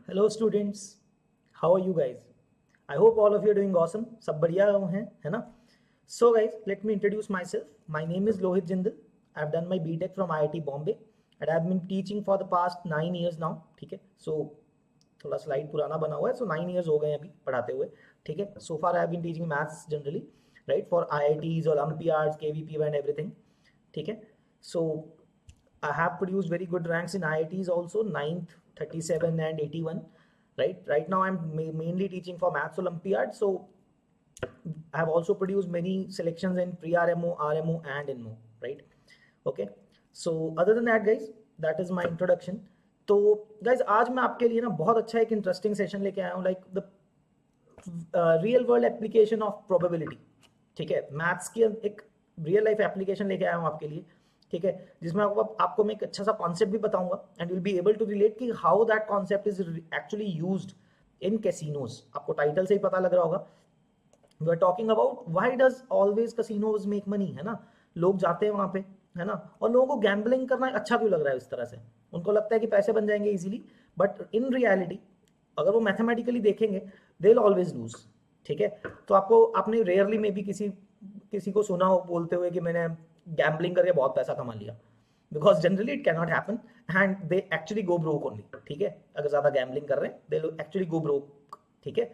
Hello students, how are you guys? I hope all of you are doing awesome. सब बढ़िया हैं, है ना? So guys, let me introduce myself. My name is Lohit Jindal. I've done my BTech from IIT Bombay and I've been teaching for the past 9 years now. ठीक है? So थोड़ा slide पुराना बना हुआ है. So 9 years हो गए अभी पढ़ाते हुए. ठीक है? So far I have been teaching maths generally, right? For IITs, Olympiads, KVP and everything. ठीक है? So I have produced very good ranks in IITs also, 9th, 37 and 81, right now I'm mainly teaching for maths Olympiad, so I have also produced many selections in pre-RMO, RMO and INMO, right? Okay, so other than that guys, that is my introduction. तो guys आज मैं आपके लिए ना बहुत अच्छा एक interesting session लेके आया हूँ, like the real world application of probability. ठीक है, मैथ्स की एक रियल लाइफ एप्लीकेशन लेके आया हूँ आपके लिए. ठीक है, जिसमें आपको मैं एक अच्छा सा कॉन्सेप्ट भी बताऊंगा and will be able to relate कि how that concept is actually used in casinos. आपको टाइटल से ही पता लग रहा होगा. We are talking about why does always casinos make money, है ना? लोग जाते हैं वहां पे, है ना? और लोगों को गैम्बलिंग करना अच्छा क्यों लग रहा है इस तरह से? उनको लगता है कि पैसे बन जाएंगे इजीली, बट इन रियलिटी अगर वो मैथमेटिकली देखेंगे दे विल ऑलवेज लूज. ठीक है, तो आपने रेयरली में भी किसी को सुना हो बोलते हुए कि मैंने गैम्बलिंग करके बहुत पैसा कमा लिया, because generally it can not happen and they actually go broke only. ठीक है, अगर ज्यादा गैम्बलिंग कर रहे हैं they will actually go broke. ठीक है,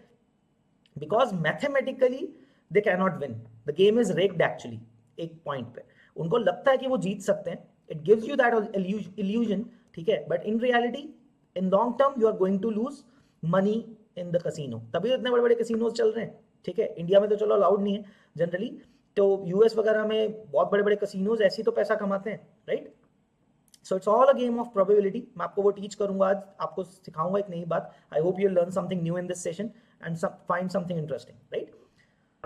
because mathematically they can not win, the game is rigged actually. एक पॉइंट पे उनको लगता है कि वो जीत सकते हैं, it gives you that illusion. ठीक है, but in reality in long term you are going to lose money in the casino. तभी इतने बड़े बड़े कसिनोज चल रहे हैं. ठीक है, इंडिया में तो चलो अलाउड नहीं है जनरली, तो यूएस वगैरह में बहुत बड़े बड़े कसिनोज ऐसे तो पैसा कमाते हैं, right? So it's all a game of probability. मैं आपको वो टीच करूंगा आज, आपको सिखाऊंगा एक नई बात. I hope you learn something new in this session and find something interesting, right?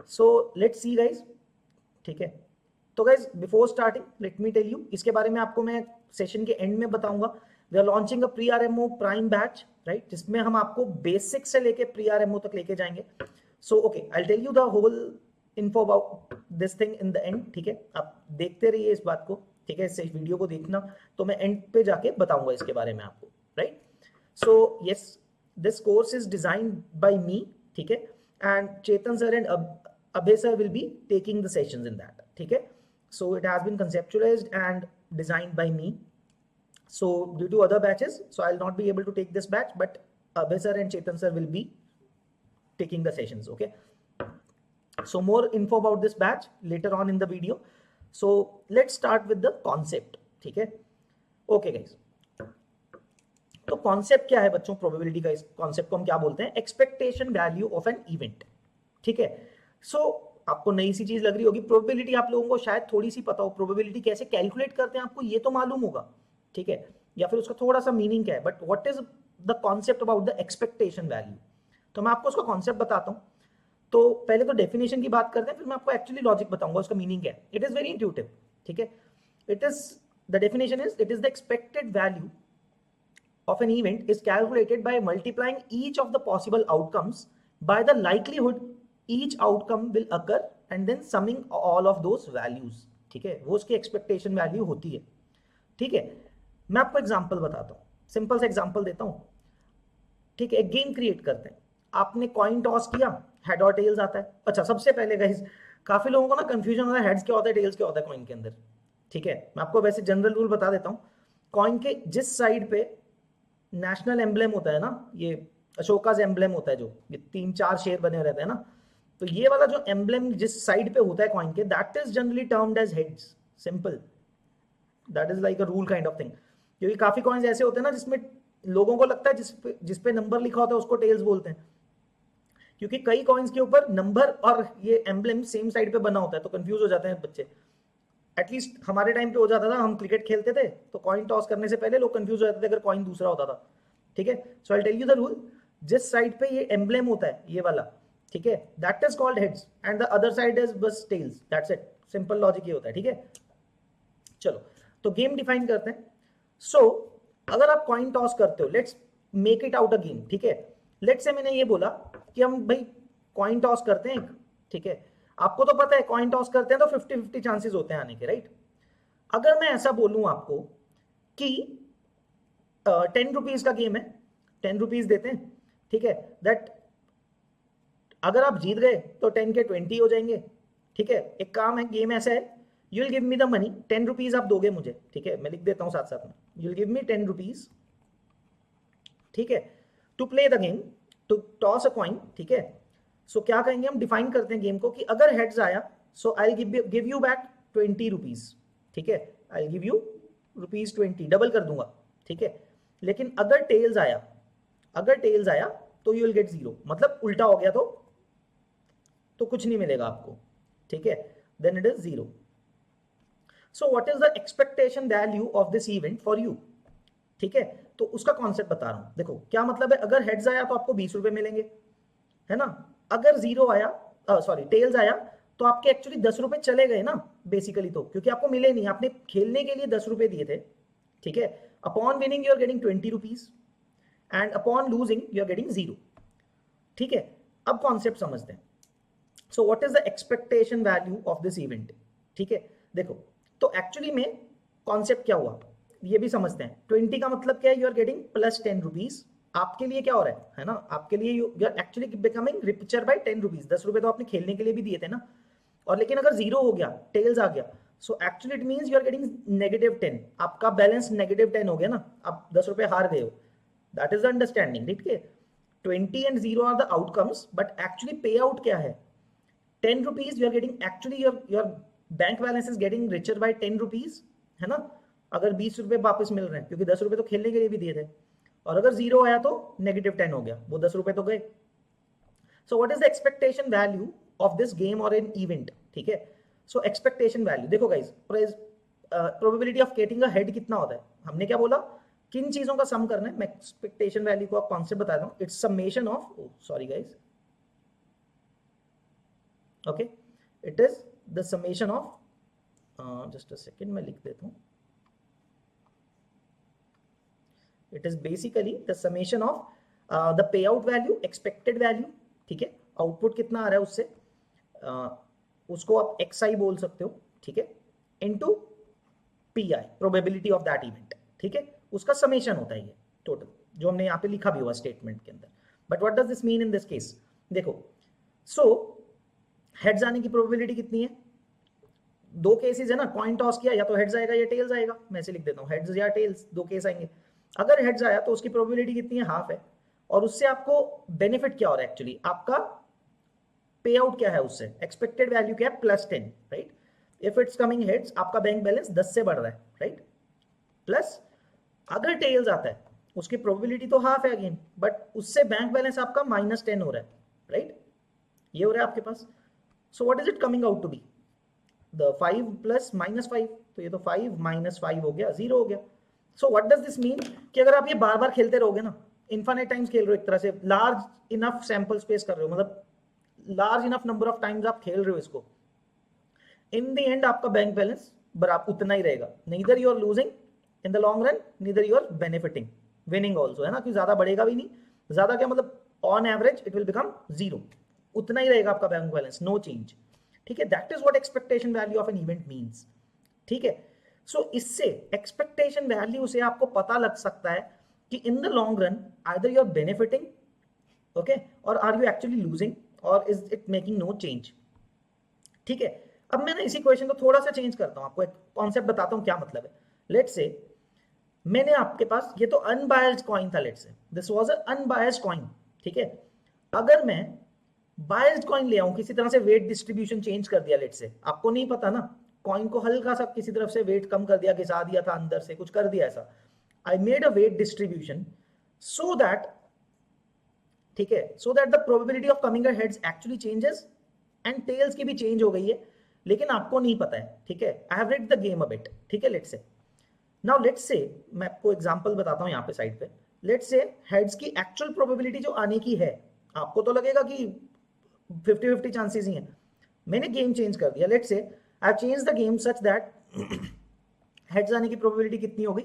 So let's see guys. ठीक है, तो guys before starting let me tell you, इसके बारे में आपको मैं सेशन के एंड में बताऊंगा. We are launching a pre RMO prime batch, right, जिसमें हम आपको बेसिक से लेके प्री आरएमओ तक लेके जाएंगे. So okay, I tell you the whole info about this thing in the end. ठीक है, आप देखते रहिए इस बात को. ठीक है, इस वीडियो को देखना, तो मैं एंड पे जाके बताऊंगा इसके बारे में आपको, right? So yes, this course is designed by me. ठीक है, and Chetan sir and Abhay sir will be taking the sessions in that. ठीक है, so it has been conceptualized and designed by me. So due to other batches, so I'll not be able to take this batch, but Abhay sir and Chetan sir will be taking the sessions. Okay, so more info about this batch later on in the video. So let's start with the concept. ठीक है, okay guys, तो concept क्या है बच्चों probability का? इस concept को हम क्या बोलते हैं? Expectation value of an event. ठीक है, सो आपको नई सी चीज लग रही होगी प्रोबेबिलिटी. आप लोगों को शायद थोड़ी सी पता हो प्रोबेबिलिटी कैसे कैलकुलेट करते हैं, आपको ये तो मालूम होगा. ठीक है, या फिर उसका थोड़ा सा मीनिंग क्या है, but what is the concept about the expectation value? तो मैं आपको उसका कॉन्सेप्ट बताता हूं. तो पहले तो डेफिनेशन की बात करते हैं, फिर मैं आपको एक्चुअली लॉजिक बताऊंगा उसका मीनिंग क्या है. It is very intuitive. ठीक है, it is the definition is it is the expected value of an event is calculated by multiplying each of the possible outcomes by the likelihood each outcome will occur and then summing all of those values. ठीक है, वो उसकी expectation value होती है. ठीक है, मैं आपको एग्जांपल बताता हूँ, सिंपल सा एग्जांपल देता हूँ. ठीक है, एक गेम क्रिएट करते हैं. आपने कॉइन टॉस किया, हेड और टेल्स आता है. अच्छा, सबसे पहले गाइस काफी लोगों को ना कंफ्यूजन होता है हेड्स क्या होता है टेल्स क्या होता है कॉइन के अंदर. ठीक है, मैं आपको वैसे जनरल रूल बता देता हूँ. कॉइन के जिस साइड पे नेशनल एम्ब्लेम होता है ना, ये अशोकाज एम्ब्लेम होता है, जो ये 3-4 शेर बने रहते हैं ना, तो ये वाला जो एम्ब्लेम जिस साइड पे होता है कॉइन के, that is generally termed as heads. Simple, that is like a rule kind of thing. क्योंकि काफी कॉइन्स ऐसे होते हैं ना जिसमें लोगों को लगता है जिस पे नंबर लिखा होता है उसको टेल्स बोलते हैं, क्योंकि कई कॉइन्स के ऊपर नंबर और ये एम्ब्लेम सेम साइड पे बना होता है, तो कंफ्यूज हो जाते हैं बच्चे. एटलीस्ट हमारे टाइम पे हो जाता था, हम क्रिकेट खेलते थे तो कॉइन टॉस करने से पहले लोग कंफ्यूज हो जाते थे अगर कॉइन दूसरा होता था. ठीक है, so I tell you the rule. जिस साइड पे ये एम्ब्लेम होता है ये वाला, ठीक है, that is called heads and the other side is बस tails. That's it, simple logic ये होता है. ठीक है, चलो तो गेम डिफाइन करते हैं. सो अगर आप कॉइन टॉस करते हो, let's make it out a game. ठीक है, लेट्स से मैंने ये बोला कि हम भाई कॉइन टॉस करते हैं. ठीक है, आपको तो पता है कॉइन टॉस करते हैं तो 50-50 चांसेस होते हैं आने के, राइट? अगर मैं ऐसा बोलूं आपको कि 10 रुपीज का गेम है, 10 रुपीज देते हैं, ठीक है, दैट अगर आप जीत गए तो 10 के 20 हो जाएंगे, ठीक है। एक काम है, गेम ऐसा है, you will give me the money, 10 rupees आप दोगे मुझे, ठीक है, मैं लिख देता हूं साथ साथ में, you will give me 10 rupees, ठीक है, to play the game, to toss a coin, ठीक है। सो क्या कहेंगे हम, डिफाइन करते हैं गेम को कि अगर हेड्स आया so I give you back 20 rupees, ठीक है, आई गिव यू ₹20, डबल कर दूंगा, ठीक है। लेकिन अगर टेल्स आया, तो यू विल गेट 0, मतलब उल्टा हो गया तो कुछ नहीं मिलेगा आपको, ठीक है, then it is 0। So what is the expectation value of this event for you, ठीक है। तो उसका कॉन्सेप्ट बता रहा हूं, देखो क्या मतलब है, अगर हेड्स आया तो आपको 20 रुपए मिलेंगे, है ना। अगर जीरो आया, सॉरी टेल्स आया, तो आपके एक्चुअली 10 रुपए चले गए ना बेसिकली, तो क्योंकि आपको मिले नहीं, आपने खेलने के लिए 10 रुपए दिए थे, ठीक है। Upon winning you are getting 20 rupees and upon losing you are getting 0, ठीक है। अब कॉन्सेप्ट समझते हैं। So what is the expectation value of this event, ठीक है। देखो तो एक्चुअली में कॉन्सेप्ट क्या हुआ ये भी समझते हैं। 20 का मतलब क्या है, you are getting plus 10 rupees, आपके लिए क्या हो रहा है ना, आपके लिए you are actually becoming richer by 10 rupees. 10 रुपए तो आपने खेलने के लिए भी दिए थे ना, और लेकिन अगर 0 हो गया, टेल्स आ गया, so actually it means you are getting -10, आपका बैलेंस -10 हो गया ना, आप 10 रुपए हार गए हो, दैट इज द अंडरस्टैंडिंग, ठीक है। 20 and 0 are the outcomes, but actually pay out क्या है, 10 rupees you are getting, actually your bank balance is getting richer by 10 rupees, है ना। अगर 20 रुपए वापस मिल रहे हैं, क्योंकि 10 रुपए तो खेलने के लिए भी दिए थे, और अगर 0 आया तो -10 हो गया, वो 10 रुपए तो गए। सो what is the expectation value of this game और एन इवेंट, ठीक है। सो एक्सपेक्टेशन वैल्यू देखो guys, probability of getting a head कितना होता है, हमने क्या बोला, किन चीजों का सम करना है। मैं एक्सपेक्टेशन वैल्यू को कॉन्सेप्ट बता दूं, it's summation of, sorry guys, okay, it is the summation of, just a second मैं लिख देता हूं, it is basically the summation of the pay out value, expected value, ठीक है, आउटपुट कितना आ रहा है उससे, उसको आप xi बोल सकते हो, ठीक है, into pi, probability of that event, ठीक है, उसका समेशन होता है ये टोटल, जो हमने यहाँ पे लिखा भी हुआ स्टेटमेंट के अंदर। But what does this mean in this case, देखो, सो हेड्स आने की प्रोबेबिलिटी कितनी है, दो केसेस है ना, कॉइन टॉस किया, या तो हेड्स आएगा या टेल्स आएगा, मैं ऐसे लिख देता हूँ, हेड्स या टेल्स, दो केस आएंगे। अगर हेड्स आया तो उसकी प्रोबेबिलिटी कितनी है, हाफ है, और उससे आपको बेनिफिट क्या हो रहा है, एक्चुअली आपका पे आउट क्या है उससे, एक्सपेक्टेड वैल्यू क्या है, +10, right. If it's coming heads, आपका बैंक बैलेंस 10 से बढ़ रहा है, राइट, प्लस अगर टेल्स आता है उसकी प्रोबेबिलिटी तो हाफ है अगेन, बट उससे बैंक बैलेंस आपका -10 हो रहा है, राइट, ये हो रहा है आपके पास। So what is it coming out to be, the 5 plus -5, तो ये तो 5 - 5 हो गया, 0 हो गया। So what does this mean कि अगर आप ये बार बार खेलते रहोगे ना, इन्फिनिट टाइम्स खेल रहे हो, एक तरह से लार्ज इनफ सैंपल स्पेस कर रहे हो, मतलब large enough number of times आप खेल रहे हो इसको, इन द एंड आपका बैंक बैलेंस बराबर उतना ही रहेगा, neither you are losing in the long run, neither you are benefiting, winning also, है ना, कि ज्यादा बढ़ेगा भी नहीं, ज्यादा क्या मतलब on average it will become 0, उतना ही रहेगा आपका बैंक बैलेंस, नो चेंज, ठीक है। That is what expectation value of an event means, ठीक है। सो इससे एक्सपेक्टेशन वैल्यू से आपको पता लग सकता है कि in the long run either you are benefiting, okay, और आर यू एक्चुअली लूजिंग, और is it making no change, ठीक है। अब मैं ना इसी क्वेश्चन को थोड़ा सा चेंज करता हूं, आपको एक कॉन्सेप्ट बताता हूं क्या मतलब है। लेट्स से मैंने आपके पास, ये तो अनबायस्ड कॉइन था, let's say this was a unbiased coin, ठीक है। अगर मैं बायस्ड कॉइन ले आऊं, किसी तरह से वेट डिस्ट्रीब्यूशन चेंज कर दिया, लेट्स से आपको नहीं पता ना, कॉइन को हल्का सा किसी तरफ से वेट कम कर दिया, घिसा दिया था अंदर से, कुछ कर दिया ऐसा, I made a weight distribution so that, ठीक है, so that the probability of coming heads actually changes and tails की भी चेंज हो गई है, लेकिन आपको नहीं पता है, ठीक है। I have read the game a bit, ठीक है। Let's say now, let's say मैं आपको एग्जांपल बताता हूं यहाँ पे साइड पे, लेट्स से हेड्स की एक्चुअल प्रोबेबिलिटी जो आने की है, आपको तो लगेगा कि 50-50 चांसेस ही हैं, मैंने गेम चेंज कर दिया, let's say I have change the game such that heads आने की प्रोबेबिलिटी कितनी हो गई,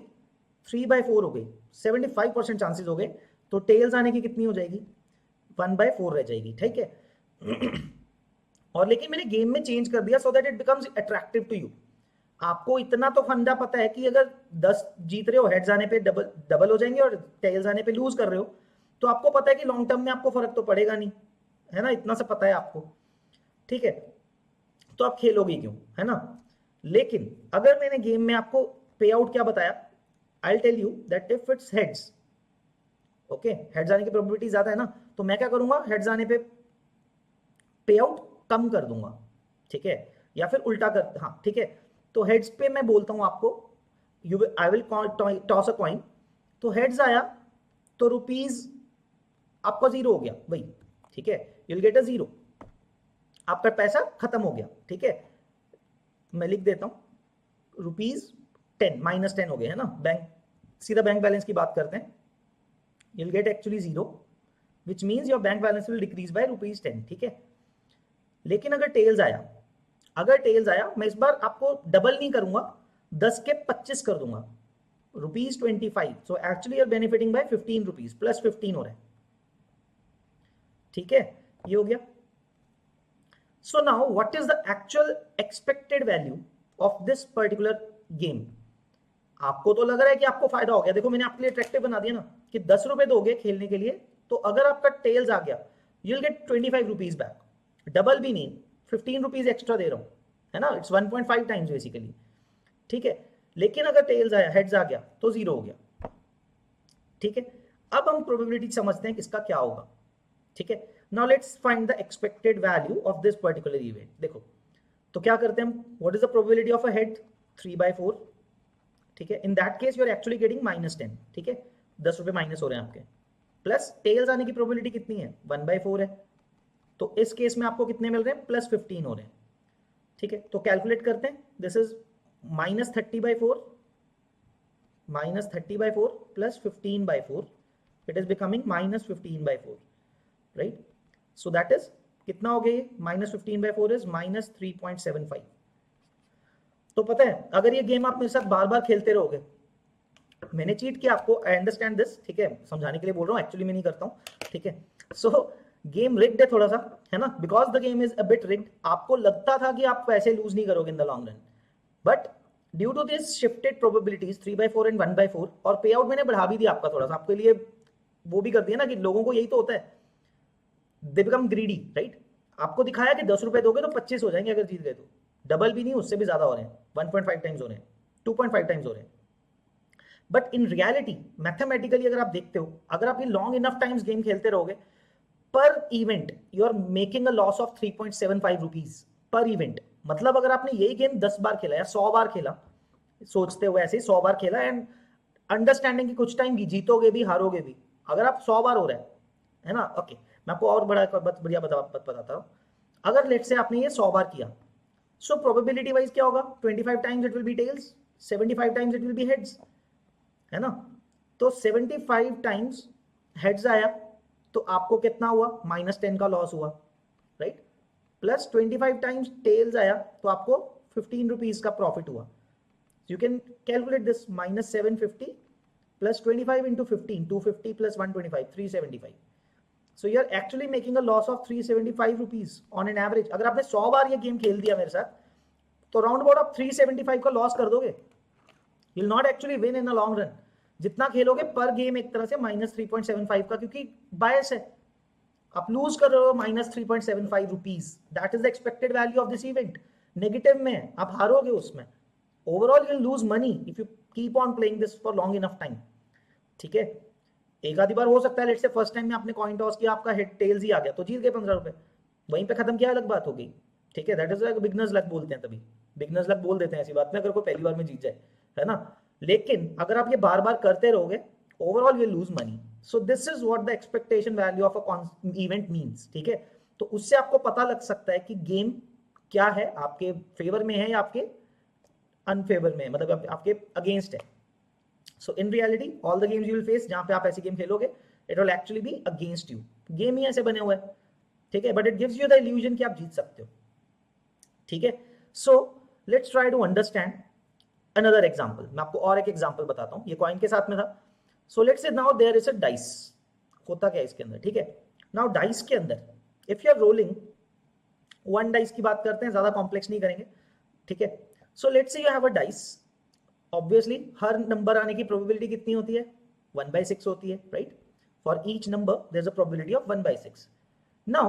3/4 हो गई, 75% चांसेस हो गए, तो टेल्स आने की कितनी हो जाएगी, 1/4 रह जाएगी, ठीक है। और लेकिन मैंने गेम में चेंज कर दिया so that it becomes attractive to you. आपको इतना तो फंडा पता है कि अगर 10 जीत रहे हो, हेड्स आने पे डबल हो जाएंगे, और टेल्स आने पे लूज कर रहे हो, तो आपको पता है कि लॉन्ग टर्म में आपको फर्क तो पड़ेगा नहीं, है ना, इतना सा पता है आपको, ठीक है, तो आप खेलोगे क्यों, है ना। लेकिन अगर मैंने गेम में आपको पे आउट क्या बताया, I tell you that if it's heads, okay, heads आने की प्रोबेबिलिटी ज्यादा है ना, तो मैं क्या करूंगा, हेड्स आने पे पे आउट कम कर दूंगा, ठीक है, या फिर उल्टा कर, हाँ ठीक है। तो हेड्स पे मैं बोलता हूं आपको, you I will toss a coin, तो हेड्स आया तो रुपीज आपका 0 हो गया भाई, ठीक है, यू विल गेट अ 0, आपका पैसा खत्म हो गया, ठीक है। मैं लिख देता हूं ₹10 -10 हो गए, है ना, बैंक सीधा बैंक बैलेंस की बात करते हैं, you will get actually 0 which means your bank balance will decrease by ₹10, ठीक है। लेकिन अगर टेल्स आया, मैं इस बार आपको डबल नहीं करूंगा, 10 के 25 कर दूंगा, ₹25, so actually you're benefiting by ₹15 plus 15 हो रहा है, ठीक है, ये हो गया। So now what is the actual expected value of this particular game. आपको तो लग रहा है कि आपको फायदा हो गया, देखो मैंने आपके लिए अट्रैक्टिव बना दिया ना कि ₹10 दोगे खेलने के लिए, तो अगर आपका टेल्स आ गया you will get ₹25 back, double भी नहीं, ₹15 एक्स्ट्रा दे रहा हूं, है ना, इट्स 1.5 टाइम्स बेसिकली, ठीक है। लेकिन अगर टेल्स आया, हेड्स आ गया तो 0 हो गया, ठीक है। अब हम प्रोबेबिलिटी समझते हैं कि इसका क्या होगा, ठीक है। Now let's find the expected value of this particular event. देखो तो क्या करते हैं हम, what is the probability of a head, 3/4, ठीक है। In that case you are actually getting -10, ठीक है, ₹10 माइनस हो रहे हैं आपके, प्लस टेल्स आने की प्रोबेबिलिटी कितनी है, 1/4 है, तो इस केस में आपको कितने मिल रहे हैं, +15 हो रहे हैं, ठीक है। तो कैलकुलेट करते हैं, this is -30/4 plus 15/4, it is becoming -15/4, right. So that is कितना हो गया, -15/4 इज -3.75। तो पता है अगर ये गेम आप मेरे साथ बार बार खेलते रहोगे, मैंने चीट किया आपको, आई अंडरस्टैंड दिस, ठीक है, समझाने के लिए बोल रहा हूँ, एक्चुअली मैं नहीं करता हूँ, ठीक है। सो गेम रिग्ड है थोड़ा सा, है ना, because the game is a bit rigged. आपको लगता था कि आप पैसे लूज नहीं करोगे in the long run, but due to this shifted probabilities 3/4 and 1/4, और पे आउट मैंने बढ़ा भी दिया आपका थोड़ा सा, आपके लिए वो भी कर दिया ना कि लोगों को यही तो होता है, दे बिकम ग्रीडी, राइट। आपको दिखाया कि ₹10 दोगे तो 25 हो जाएंगे अगर जीत गए तो, डबल भी नहीं, उससे भी ज्यादा हो रहे हैं, 1.5 टाइम्स हो रहे हैं, 2.5 टाइम्स हो रहे हैं। बट इन रियलिटी मैथमेटिकली अगर आप देखते हो, अगर आप ये लॉन्ग इनफ टाइम्स गेम खेलते रहोगे, per event you are making a loss of ₹3.75 per event. मतलब अगर आपने यही गेम 10 बार खेला या 100 बार खेला, सोचते हुए ऐसे 100 बार खेला एंड अंडरस्टैंडिंग कि कुछ टाइम जीतोगे भी हारोगे भी, अगर आप 100 बार हो रहा है ना, ओके, मैं आपको और बढ़िया बताता हूँ। अगर लेट से आपने ये 100 बार किया, सो प्रोबेबिलिटी वाइज क्या होगा, 25 times it will be tails, 75 times it will be heads, है ना। तो 75 टाइम्स हेड्स आया तो आपको कितना हुआ, -10 का लॉस हुआ, राइट, प्लस 25 टाइम्स टेल्स आया तो आपको ₹15 का प्रॉफिट हुआ। You can calculate this, -750 plus 25 into 15, 250 plus 125, 375। So you are actually making a loss of ₹375 on an average. अगर आपने 100 बार ये गेम खेल दिया मेरे साथ, तो राउंड अबाउट आप 375 का लॉस कर दोगे, you will not actually win in a long run. जितना खेलोगे पर गेम एक तरह से -3.75 का, क्योंकि बायस है, आप लूज कर रहे हो -3.75 that is the expected value of this event. Negative में आप हारोगे उसमें, overall you lose money if you keep on playing this for long enough time, ठीक है। एक आधी बार हो सकता है, लेट से फर्स्ट टाइम में आपने कॉइन टॉस किया, आपका हेड टेल्स ही आ गया तो जीत गए ₹15, वहीं पे खत्म किया, अलग बात हो गई, ठीक है। दैट इज बिगनर्स लक बोलते हैं, तभी बिगनर्स लक बोल देते हैं ऐसी बात में, अगर कोई पहली बार में जीत जाए, है ना। लेकिन अगर आप ये बार बार करते रहोगे, overall you lose money. So this is what the expectation value of a event means, ठीक है। तो उससे आपको पता लग सकता है कि गेम क्या है, आपके फेवर में है या आपके अनफेवर में, मतलब आपके अगेंस्ट है। So in reality all the games you will face जहां पे आप ऐसी गेम खेलोगे, it will actually be against you. Game ही ऐसे बने हुए हैं, ठीक है, but it gives you the illusion कि आप जीत सकते हो, ठीक है। So let's try to understand another example. मैं आपको और एक एग्जाम्पल बताता हूँ, ये कॉइन के साथ में था। So let's say now there is a dice, होता क्या है इसके अंदर, ठीक है। नाउ डाइस के अंदर if you are rolling one dice की बात करते हैं, ज्यादा कॉम्प्लेक्स नहीं करेंगे, ठीक है। सो लेट्स से you have a dice, obviously her number आने की प्रोबेबिलिटी कितनी होती है, 1/6 होती है, right. For each number, there's a probability of 1/6. Now,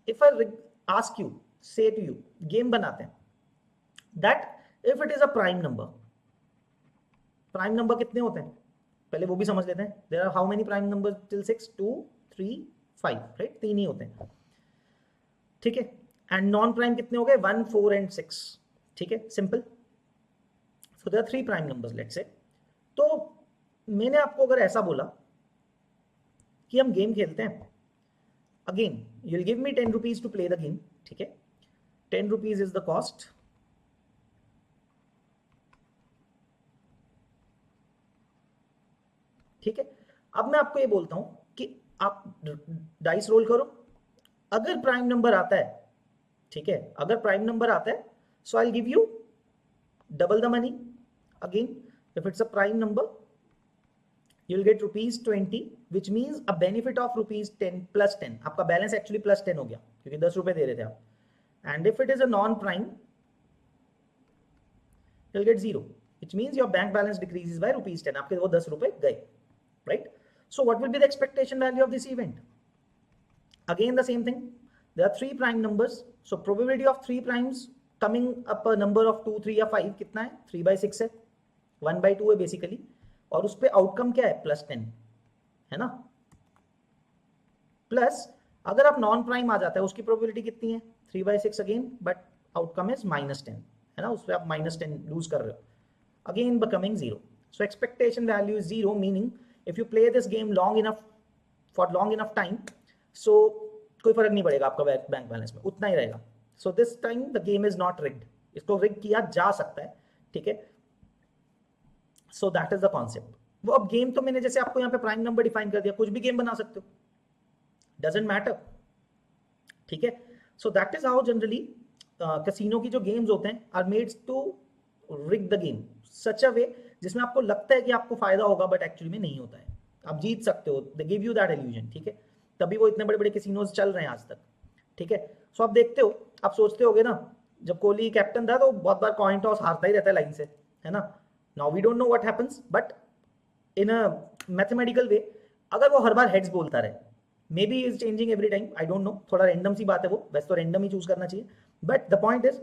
if I ask you, say to you, game बनाते हैं, that if it is a prime number कितने होते हैं पहले वो भी समझ लेते हैं. There are how many prime numbers till 6? 2, 3, 5, right? 3 ही होते हैं, ठीक है. एंड नॉन प्राइम कितने हो गए? 1, 4 एंड 6, ठीक है, simple. So there are 3 prime numbers let's say. तो मैंने आपको अगर ऐसा बोला कि हम गेम खेलते हैं, again you will give me 10 rupees to play the game, ठीक है. 10 रुपीज इज द कॉस्ट. ठीक है. अब मैं आपको ये बोलता हूं कि आप डाइस रोल करो. अगर प्राइम नंबर आता है, ठीक है, अगर प्राइम नंबर आता है, so I will give you double the money. Again if it's a prime number you will get ₹20, which means a benefit of ₹10 plus 10. आपका बैलेंस एक्चुअली प्लस 10 हो गया क्योंकि 10 रुपए दे रहे थे आप. And if it is a non prime, you'll get 0, which means your bank balance decreases by ₹10. आपके वो 10 रुपए गए, right? So what will be the expectation value of this event? Again the same thing. There are 3 prime numbers, so probability of 3 primes coming up a number of 2, 3 या 5 कितना है? 3/6 है, 1/2 है basically. और उस पे आउटकम क्या है? +10 है ना. प्लस अगर आप नॉन प्राइम आ जाता है, उसकी प्रोबेबिलिटी कितनी है? 3/6 अगेन, बट आउटकम इज -10 है ना. उस पे आप -10 लूज कर रहे हो, again becoming 0. So expectation value is 0, meaning if you play this game long enough for long enough time, so कोई फर्क नहीं पड़ेगा आपका बैंक बैलेंस में, उतना ही रहेगा. So this time the game is not rigged. इसको रिग किया जा सकता है, ठीक है. So that is the concept. वो अब गेम तो मैंने जैसे आपको यहाँ पे प्राइम नंबर डिफाइन कर दिया, कुछ भी गेम बना सकते हो, डजंट मैटर, ठीक है. So that is how generally casino की जो गेम्स होते हैं are made to rig the game such a way जिसमें आपको लगता है कि आपको फायदा होगा, बट एक्चुअली में नहीं होता है. आप जीत सकते हो, they give you that illusion, ठीक है. तभी वो इतने बड़े बड़े कैसीनोज चल रहे हैं आज तक, ठीक है. सो आप देखते हो, आप सोचते होगे ना, जब कोहली कैप्टन था तो बहुत बार कॉइन टॉस हारता ही रहता है लाइन से, है ना. Now we don't know what happens, but in a mathematical way अगर वो हर बार हेड्स बोलता रहे, maybe is changing every time, I don't know, थोड़ा रैंडम सी बात है वो, वैसे तो रैंडम ही चूज करना चाहिए, but the point is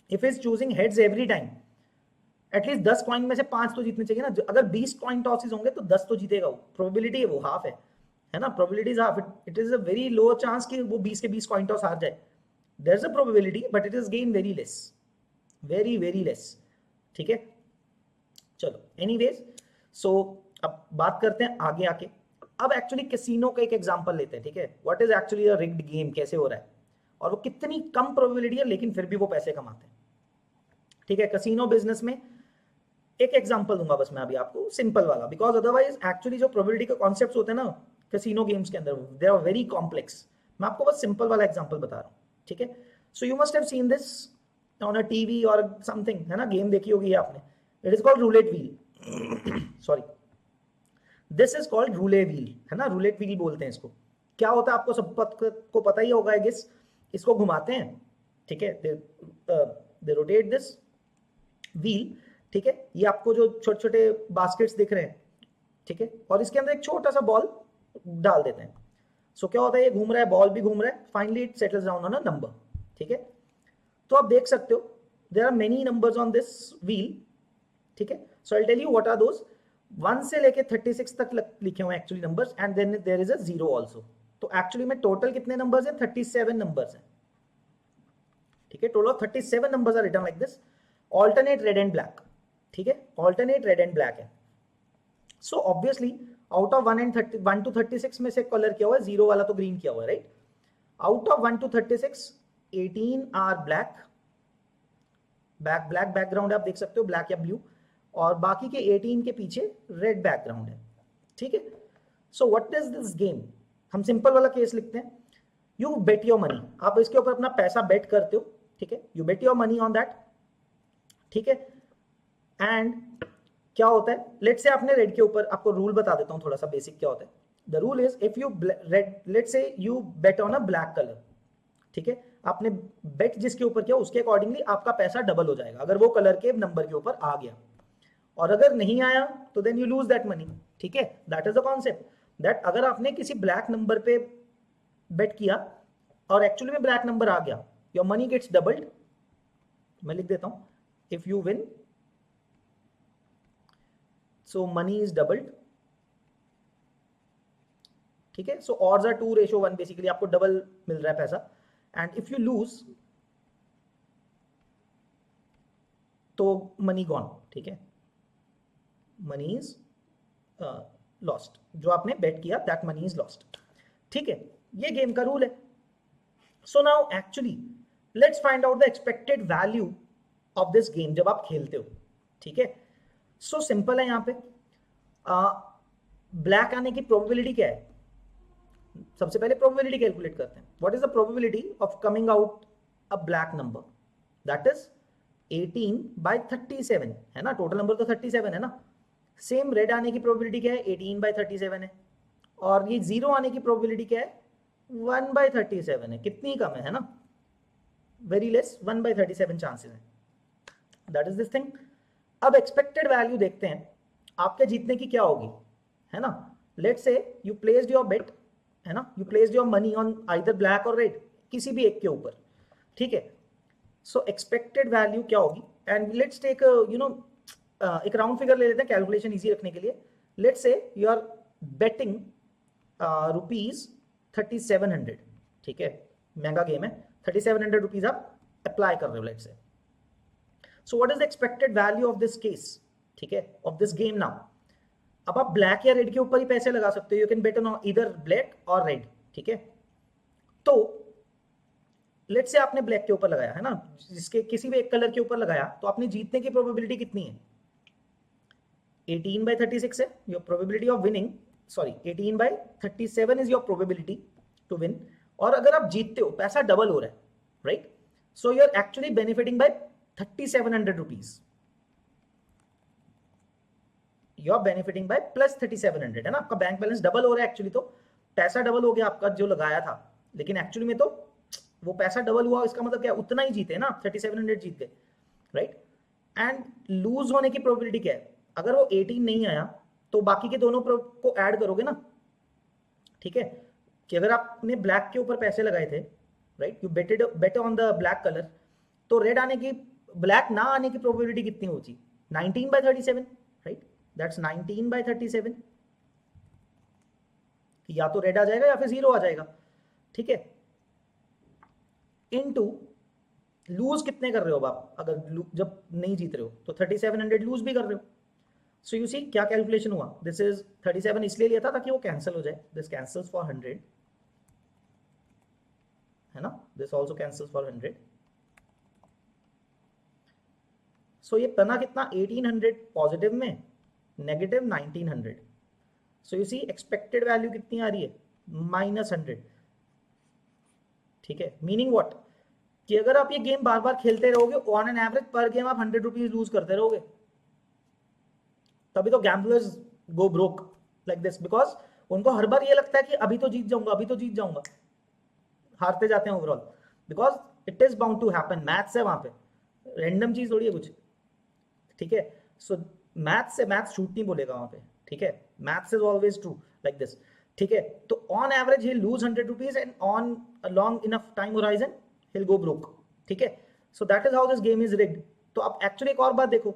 if is choosing heads every time, at least 10 coin में से 5 तो जीतने चाहिए ना. अगर 20 कॉइन टॉसेस होंगे तो 10 तो जीतेगा वो. प्रोबेबिलिटी है वो हाफ है ना. Probability is half. It is a very low chance कि वो 20 के 20 कॉइन टॉस हार जाए. There is a probability, but it is again very less, very very less, ठीक है. चलो एनीवेज, सो अब बात करते हैं आगे आके. अब एक्चुअली कैसीनो का एक एग्जांपल लेते हैं, ठीक है. What is actually a rigged game, कैसे हो रहा है और वो कितनी कम प्रोबेबिलिटी है लेकिन फिर भी वो पैसे कमाते हैं, ठीक है. कैसीनो बिजनेस में एक एग्जांपल दूंगा बस मैं अभी आपको, सिंपल वाला, बिकॉज अदरवाइज एक्चुअली जो प्रोबेबिलिटी के कॉन्सेप्ट्स होते हैं ना कैसीनो गेम्स के अंदर, दे आर वेरी कॉम्प्लेक्स. मैं आपको बस सिंपल वाला एग्जांपल बता रहा हूँ, ठीक है. So you must have seen this on a TV और समथिंग, है ना. गेम देखी होगी आपने. It is called roulette wheel. Sorry, this is called रूले wheel, है ना. रूलेट व्हील बोलते हैं इसको. क्या होता है आपको सब को पता ही होगा, आई गेस. इसको घुमाते हैं, ठीक है. दे रोटेट दिस व्हील, ठीक है. ये आपको जो छोटे छोटे बास्केट्स दिख रहे हैं, ठीक है, और इसके अंदर एक छोटा सा बॉल डाल देते हैं. सो क्या होता है, ये घूम रहा है, बॉल भी घूम रहा है, finally it settles down on a number, ठीक है. तो आप देख सकते हो there are many numbers on this wheel, ठीक है. So I tell you what are those. 1 से लेके 36 तक लिखे हुए actually numbers, and then there is a 0 also. तो एक्चुअली में टोटल कितने नंबर्स हैं? 37 नंबर्स हैं, ठीक है. Total 37 numbers are written like this, alternate red and black, ठीक है. ऑल्टरनेट रेड एंड ब्लैक है. So obviously out of 1 to 36 में से कलर किया हुआ है, 0 वाला तो ग्रीन किया हुआ है, right. Out of 1 to 36 18 are black, black background आप देख सकते हो, ब्लैक या ब्लू, और बाकी के 18 के पीछे रेड बैकग्राउंड है, ठीक है. सो व्हाट इज दिस गेम? हम सिंपल वाला केस लिखते हैं. यू बेट योर मनी, आप इसके ऊपर अपना पैसा बेट करते हो, ठीक है. You bet your money on that, ठीक है. एंड क्या होता है, लेट्स से आपने रेड के ऊपर, आपको रूल बता देता हूं थोड़ा सा बेसिक क्या होता है. The rule is if you read, let's say you bet on a black colour, ठीक है. आपने बेट जिसके ऊपर किया उसके अकॉर्डिंगली आपका पैसा डबल हो जाएगा अगर वो कलर के नंबर के ऊपर आ गया, और अगर नहीं आया तो then you lose that money, ठीक है. That is the concept. That अगर आपने किसी ब्लैक नंबर पे बेट किया और एक्चुअली में ब्लैक नंबर आ गया, योर मनी गेट्स डबल्ड. मैं लिख देता हूं, if you win so money is doubled. ठीक है, सो ऑड्स आर 2:1, बेसिकली आपको डबल मिल रहा है पैसा. एंड इफ यू लूज तो मनी गॉन. ठीक है, मनी इज लॉस्ट. जो आपने बेट किया दैट मनी इज लॉस्ट. ठीक है, ये गेम का रूल है. So now actually let's find out the expected value of this game जब आप खेलते हो. ठीक है, सो सिंपल है. यहां पे ब्लैक आने की प्रोबेबिलिटी क्या है? सबसे पहले प्रोबेबिलिटी कैलकुलेट करते हैं. What is the probability of coming out a black number? That is 18/37 है ना. टोटल नंबर तो 37 है ना. सेम रेड आने की प्रोबेबिलिटी क्या है? 18/37 है. और ये 0 आने की प्रोबेबिलिटी क्या है? 1/37 है. कितनी कम है ना? वेरी लेस, 1/37 चांसेस है. That is this thing. अब एक्सपेक्टेड वैल्यू देखते हैं आपके जीतने की क्या होगी, है ना. Let's say you placed your बेट, है ना, you placed your money on either black और रेड, किसी भी एक के ऊपर. ठीक है, सो एक्सपेक्टेड वैल्यू क्या होगी? एंड लेट्स टेक एक राउंड फिगर ले लेते हैं कैलकुलेशन इजी रखने के लिए. Let's say you are betting ₹3700. ठीक है, महंगा गेम है. 3700 रुपीज आप अप्लाई कर रहे हो let's say. So what is the expected value of this case? ठीक है, ऑफ दिस गेम नाउ. अब आप ब्लैक या रेड के ऊपर ही पैसे लगा सकते हो. You can bet on either black और रेड. ठीक है, तो लेट्स से आपने ब्लैक के ऊपर लगाया, है ना, जिसके किसी भी एक कलर के ऊपर लगाया, तो आपने जीतने की प्रोबेबिलिटी कितनी है? 18/36 है your probability of winning. Sorry, 18/37 is your probability to win. और अगर आप जीतते हो, पैसा डबल हो रहा है, right. So you are actually benefiting by 3700 rupees. You are benefiting by plus 3700, है ना. आपका बैंक बैलेंस डबल हो रहा है एक्चुअली. तो पैसा डबल हो गया आपका जो लगाया था, लेकिन एक्चुअली में तो वो पैसा डबल हुआ. इसका मतलब क्या? उतना ही जीते ना, 3700 जीत गए, राइट. एंड लूज होने की प्रोबेबिलिटी क्या है? अगर वो 18 नहीं आया तो बाकी के दोनों को ऐड करोगे ना. ठीक है, कि अगर आपने ब्लैक के ऊपर पैसे लगाए थे, right, you bet on the black colour, तो रेड आने की, ब्लैक ना आने की प्रोबेबिलिटी कितनी होती? 19/37, राइट. दैट्स 19/37. या तो रेड आ जाएगा या फिर 0 आ जाएगा. ठीक है, इनटू लूज कितने कर रहे हो आप? अगर जब नहीं जीत रहे हो तो 3700 लूज भी कर रहे हो. सो यू सी क्या कैलकुलेशन हुआ? दिस इज 37 इसलिए लिया था ताकि वो कैंसिल हो जाए. दिस कैंसल्स फॉर 100, है ना. This also cancels for 100. So ये बना कितना? 1800 पॉजिटिव में, negative 1900. So you see expected value कितनी आ रही है? -100. ठीक है, मीनिंग व्हाट? कि अगर आप ये गेम बार बार खेलते रहोगे, ऑन एन एवरेज पर गेम आप 100 रुपीज लूज करते रहोगे. तभी तो gamblers go broke like this, because उनको हर बार ये लगता है कि अभी तो जीत जाऊंगा, अभी तो जीत जाऊंगा. हारते जाते हैं overall, because it is bound to happen. Maths है वहां पे, रैंडम चीज थोड़ी है कुछ. ठीक है, सो मैथ्स से, मैथ्स झूठ नहीं बोलेगा वहां पे. ठीक है, maths is always true like this. ठीक है, तो on average he lose 100 rupees and on a long enough time horizon he'll go broke. ठीक है, so that is how this game is rigged. तो आप एक्चुअली एक और बात देखो,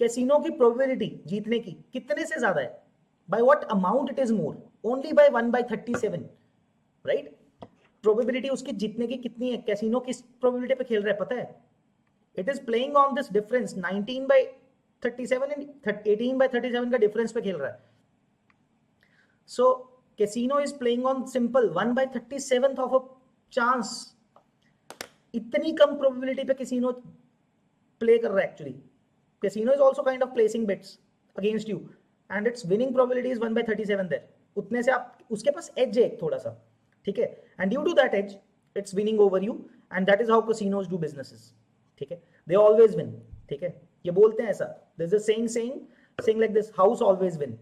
कैसीनो की प्रोबेबिलिटी जीतने की कितने से ज्यादा है? by what amount it is more? only by 1/37, right. Probability उसकी जीतने की कितनी है? कैसीनो किस प्रोबेबिलिटी पे खेल रहा है पता है? it is playing on this difference, 19/37 and 18/37 का डिफरेंस पे खेल रहा है. so casino is playing on simple 1/37th of a chance. इतनी कम प्रोबेबिलिटी पे कैसीनो प्ले कर रहा है actually. Casino is also kind of placing bets against you and it's winning probability is 1/37 there. उतने से आप, उसके पास एज है थोड़ा सा. ठीक है, and due to that edge it's winning over you, and that is how casinos do businesses. ठीक है, दे ऑलवेज विन. ठीक है, ये बोलते हैं ऐसा. There is a saying like this, house always win.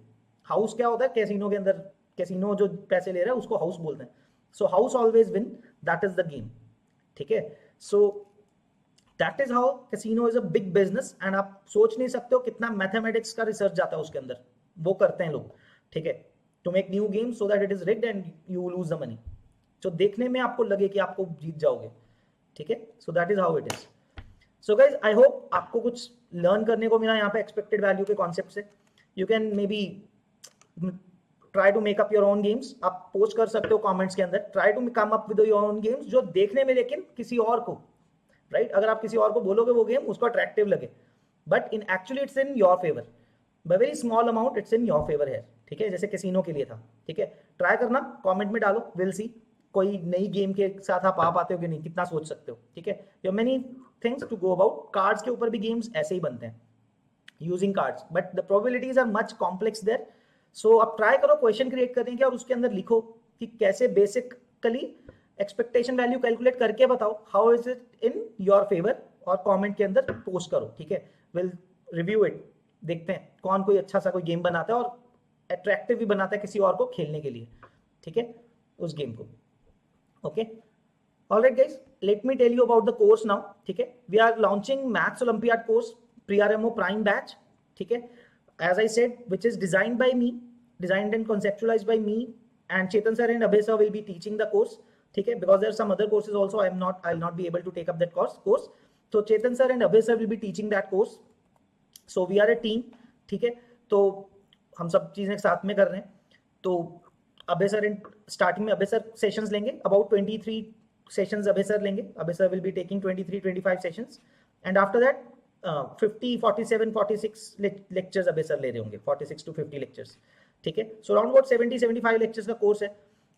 House क्या होता है कैसीनो के अंदर? कैसीनो जो पैसे ले रहा है उसको हाउस बोलते हैं. So house always win, that is the game. ठीक है, so that is how casino is a big business. And आप सोच नहीं सकते हो कितना मैथमेटिक्स का रिसर्च जाता है उसके अंदर, वो करते हैं लोग. ठीक है, to make new game so that it is rigged and you lose the money, जो देखने में आपको लगे कि आपको जीत जाओगे, ठीक है। So that is how it is. So guys I hope आपको कुछ लर्न करने को मिला यहाँ पे एक्सपेक्टेड वैल्यू के कॉन्सेप्ट से। You can maybe try to make up your own games, आप पोस्ट कर सकते हो कमेंट्स के अंदर, try to come up with your own games जो देखने में लेकिन किसी और को, राइट, अगर आप किसी और को बोलोगे वो गेम उसको अट्रैक्टिव लगे, but in actually it's in your favour, by very small amount it's in your favour है, ठीक है, जैसे कैसीनो के लिए था, ठीक है। ट्राई करना, कमेंट में डालो, विल सी कोई नई गेम के साथ आप आ पाते हो कि नहीं, कितना सोच सकते हो, ठीक है। There many things to go about, cards के ऊपर भी गेम्स ऐसे ही बनते हैं using cards, but the probabilities are much complex there. So अब ट्राई करो क्वेश्चन क्रिएट करने के और उसके अंदर लिखो कि कैसे बेसिकली एक्सपेक्टेशन वैल्यू कैलकुलेट करके बताओ how is it in your favour, और कमेंट के अंदर पोस्ट करो, ठीक है। विल रिव्यू इट, देखते हैं कौन कोई अच्छा सा कोई गेम बनाता है और अट्रैक्टिव भी बनाता है किसी और को खेलने के लिए, ठीक है, उस गेम को। Okay, alright guys, let me tell you about the course now, ठीक है। We are launching maths olympiad course pre RMO prime batch, ठीक है, as I said, which is designed by me, designed and conceptualized by me, and Chetan sir and Abhay sir will be teaching the course, ठीक है, because there are some other courses also. I'll not be able to take up that course. So Chetan sir and Abhay sir will be teaching that course. So we are a team, ठीक है, तो हम सब चीजें साथ में कर रहे हैं। तो अभय सर स्टार्टिंग में अभय सर सेशंस लेंगे, अबाउट 23 सेशंस अभय सर लेंगे। Abhay sir will be taking 23-25 sessions, and after that 50, 47, 46 lectures Abhay sir ले रहे होंगे, 46 to 50 लेक्चर्स, ठीक है। सो अराउंड अबाउट 70-75 लेक्चर्स का कोर्स है,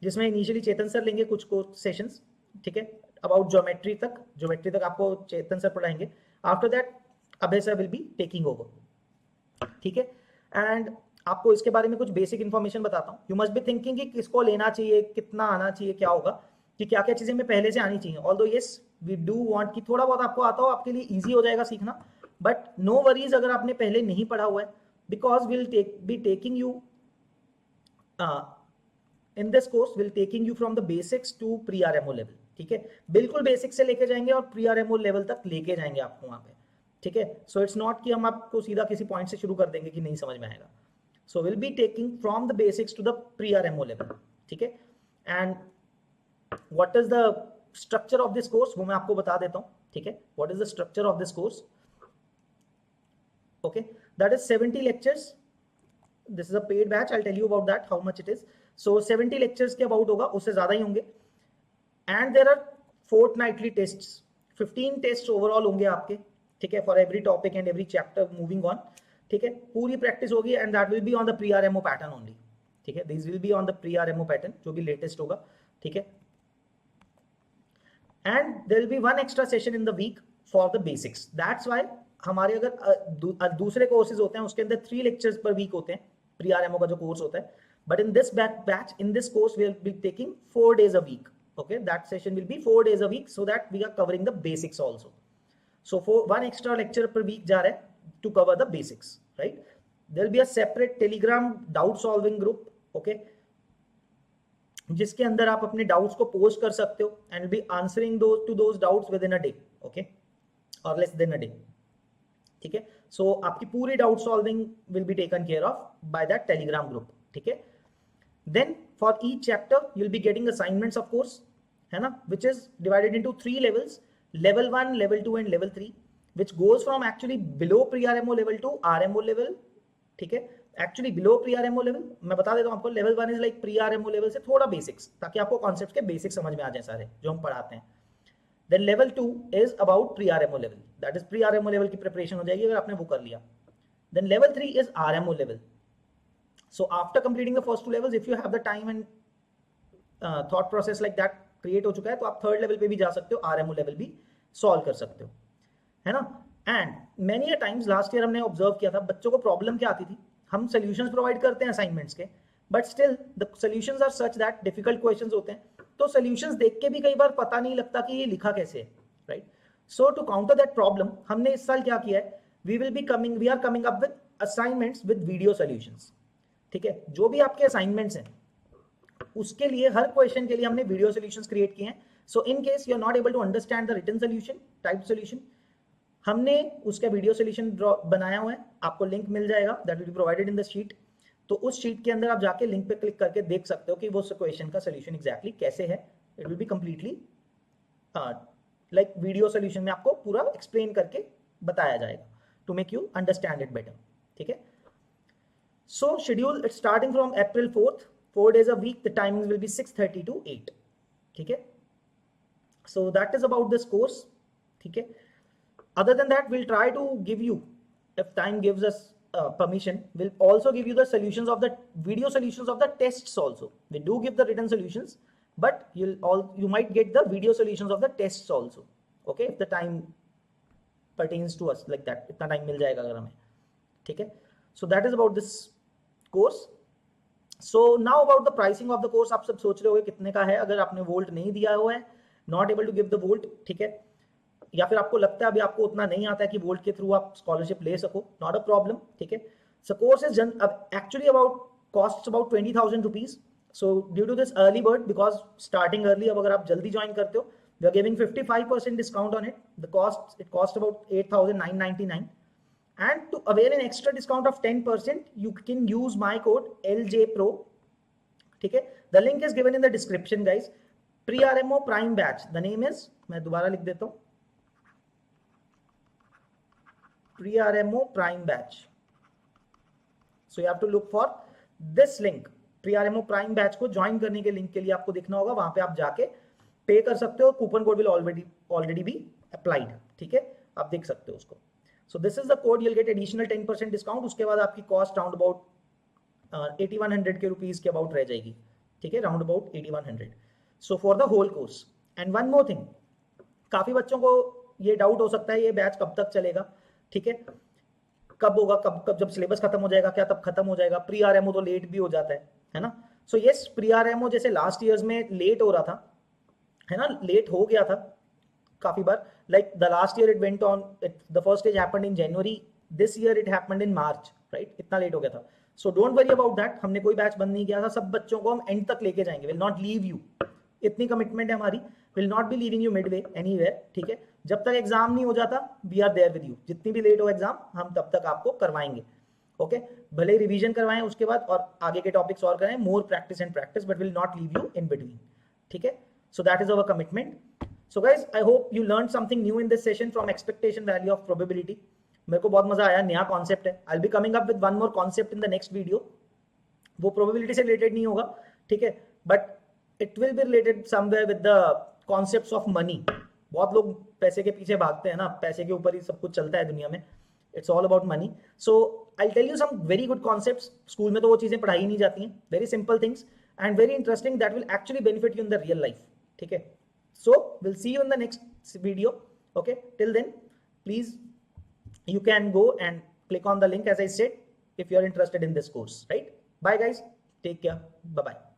जिसमें इनिशियली चेतन सर लेंगे कुछ कोर्स सेशंस, ठीक है, अबाउट ज्योमेट्री तक आपको चेतन सर पढ़ाएंगे। After that Abhay sir will be taking over, ठीक है। एंड आपको इसके बारे में कुछ बेसिक इन्फॉर्मेशन बताता हूँ। यू मस्ट बी थिंकिंग कि किसको लेना चाहिए, कितना आना चाहिए, क्या होगा, कि क्या क्या चीजें में पहले से आनी चाहिए। Although yes we do want कि थोड़ा बहुत आपको आता हो, आपके लिए इजी हो जाएगा सीखना, बट नो वरीज अगर आपने पहले नहीं पढ़ा हुआ है, because will be taking you in this course, will taking you from the basics to pre RMO level, ठीक है। बिल्कुल बेसिक से लेके जाएंगे और प्री-आरएमओ लेवल तक लेके जाएंगे आपको वहां पे, ठीक है। सो इट्स नॉट कि हम आपको सीधा किसी पॉइंट से शुरू कर देंगे कि नहीं समझ में आएगा। So will be taking from the basics to the pre RMO level, ठीक है। And what is the structure of this course, वो मैं आपको बता देता हूँ, ठीक है। What is the structure of this course, okay, that is 70 lectures. This is a paid batch. I'll tell you about that, how much it is. So 70 lectures के about होगा, उससे ज्यादा ही होंगे। And there are fortnightly tests, 15 test overall होंगे आपके, ठीक है, for every topic and every chapter moving on, ठीक है। पूरी प्रैक्टिस होगी and that will be on the pre RMO pattern only, ठीक है। This will be on the pre RMO pattern, जो भी लेटेस्ट होगा, ठीक है। And there will be one extra session in the week for the basics. That's why हमारे अगर दूसरे कोर्सेज होते हैं उसके अंदर 3 लेक्चर्स पर वीक होते हैं, प्री-आरएमओ का जो कोर्स होता है, but in this batch, in this course we will be taking 4 days a week, okay, that session will be 4 days a week, so that we are covering the basics also. So for one extra lecture per week जा रहा है to cover the basics, right? There will be a separate telegram doubt solving group, okay, जिसके अंदर आप अपने doubts को post कर सकते हो and will be answering those doubts within a day, okay, or less than a day, ठीक है। सो आपकी पूरी doubt solving will be taken care of by that Telegram group, ठीक है। Then for each chapter you will be getting assignments of course, है ना, which is divided into 3 levels, level 1, level 2 and level 3, which goes from actually below pre-RMO level to RMO level, ठीक है। Actually below pre-RMO level मैं बता देता हूँ आपको, level 1 is like pre-RMO level से थोड़ा बेसिक्स, ताकि आपको कॉन्सेप्ट के बेसिक्स समझ में आ जाए सारे जो हम पढ़ाते हैं। Then level 2 is about pre-RMO level. That is pre-RMO level की preparation हो जाएगी अगर आपने वो कर लिया। Then level 3 is RMO level. So after completing the first 2 levels, if you have the time and thought process like that create हो चुका है, तो आप third level पे भी जा सकते हो, RMO level भी solve कर सकते हो, है ना। And many a times last year हमने observe किया था, बच्चों को problem क्या आती थी, हम solutions provide करते हैं assignments के, but still the solutions are such that difficult questions होते हैं, तो सॉल्यूशंस देख के भी कई बार पता नहीं लगता कि ये लिखा कैसे है, right. So to counter that problem हमने इस साल क्या किया है, we are coming up with assignments with video solutions, ठीक है। जो भी आपके असाइनमेंट्स हैं उसके लिए हर क्वेश्चन के लिए हमने वीडियो सॉल्यूशंस क्रिएट किए हैं। So in case you are not able to understand the written solution, type solution, हमने उसका वीडियो सॉल्यूशन बनाया हुआ है, आपको लिंक मिल जाएगा, that will be provided in the sheet. तो उस शीट के अंदर आप जाके लिंक पे क्लिक करके देख सकते हो कि वो क्वेश्चन का सोल्यूशन एग्जैक्टली कैसे है. It will be completely like video solution में आपको पूरा एक्सप्लेन करके बताया जाएगा to make you understand it better. ठीक है. So schedule it's starting from April 4th, 4 days a week. The timings will be 6:30 to 8. ठीक है. So that is about this course. ठीक है. Other than that, we'll try to give you, if time gives us permission, we'll also give you the solutions of the video solutions of the tests also. We do give the written solutions, but you might get the video solutions of the tests also. Okay, if the time pertains to us like that, इतना time मिल जाएगा अगर हमें. ठीक है. So that is about this course. So now about the pricing of the course. आप सब सोच रहे होंगे कितने का है. अगर आपने वोल्ट नहीं दिया हुआ है, not able to give the volt, ठीक है, या फिर आपको लगता है अभी आपको उतना नहीं आता है कि वोल्ट के थ्रू आप स्कॉलरशिप ले सको, नॉट अ प्रॉब्लम. ठीक है. So course is actually about cost about 20,000 rupees. So due to this early bird, because starting early, अब अगर आप जल्दी ज्वाइन करते हो, we are giving 55% discount on it. The cost, it cost about 8,999. And to avail an extra discount of 10%, you can use my code LJPRO. ठीक है. The link is given in the description guys. Pre-RMO Prime Batch. The name is, मैं दोबारा लिख देता हूं, Pre-RMO Prime Batch. So you have to look for this link. Pre-RMO Prime Batch को join करने के लिंक के लिए आपको देखना होगा, वहां पे आप जाके पे कर सकते हो. Coupon code will already be applied. ठीक है, आप देख सकते हो उसको. So this is the code, you'll get additional 10% discount. उसके बाद आपकी कॉस्ट राउंड अबाउट 8100 के रुपीज के अबाउट रह जाएगी. ठीक है, round about 8100. So for the whole course. And one more thing, काफी बच्चों को ये डाउट हो सकता है ये बैच कब तक चलेगा. ठीक है, कब होगा, कब जब सिलेबस खत्म हो जाएगा, क्या तब खत्म हो जाएगा. प्री आरएमओ तो लेट भी हो जाता है ना. सो यस, प्री आरएमओ जैसे लास्ट ईयर्स में लेट हो रहा था, है ना, लेट हो गया था काफी बार. Like the last year it went on, the first stage happened in January. This year it happened in March, right. इतना लेट हो गया था. So don't worry about that. हमने कोई बैच बंद नहीं किया था, सब बच्चों को हम एंड तक लेके जाएंगे. Will not leave you. इतनी कमिटमेंट है हमारी. Will not be leaving you midway anywhere. ठीक है, जब तक एग्जाम नहीं हो जाता, we are there with you. जितनी भी लेट हो एग्जाम, हम तब तक आपको करवाएंगे. ओके, भले रिवीजन करवाएं उसके बाद और आगे के टॉपिक्स और कराएं, more practice and practice, but will not leave you in between. ठीक है, so that is our commitment. So guys, I hope you learn something new in this session from expectation value of probability. मेरे को बहुत मजा आया, नया concept है. I will be coming up with one more concept in the next video. वो probability से related नहीं होगा, ठीक है, but it will be related somewhere with the concepts of money. बहुत लोग पैसे के पीछे भागते हैं ना, पैसे के ऊपर ही सब कुछ चलता है दुनिया में. It's all about money. So I tell you some very good concepts. School में तो वो चीजें पढ़ाई नहीं जाती हैं. Very simple things and very interesting, that will actually benefit you in the real life. ठीक है, so will see you in the next video. Okay, till then please you can go and click on the link as I said if you are interested in this course, right? Bye guys, take care, bye bye.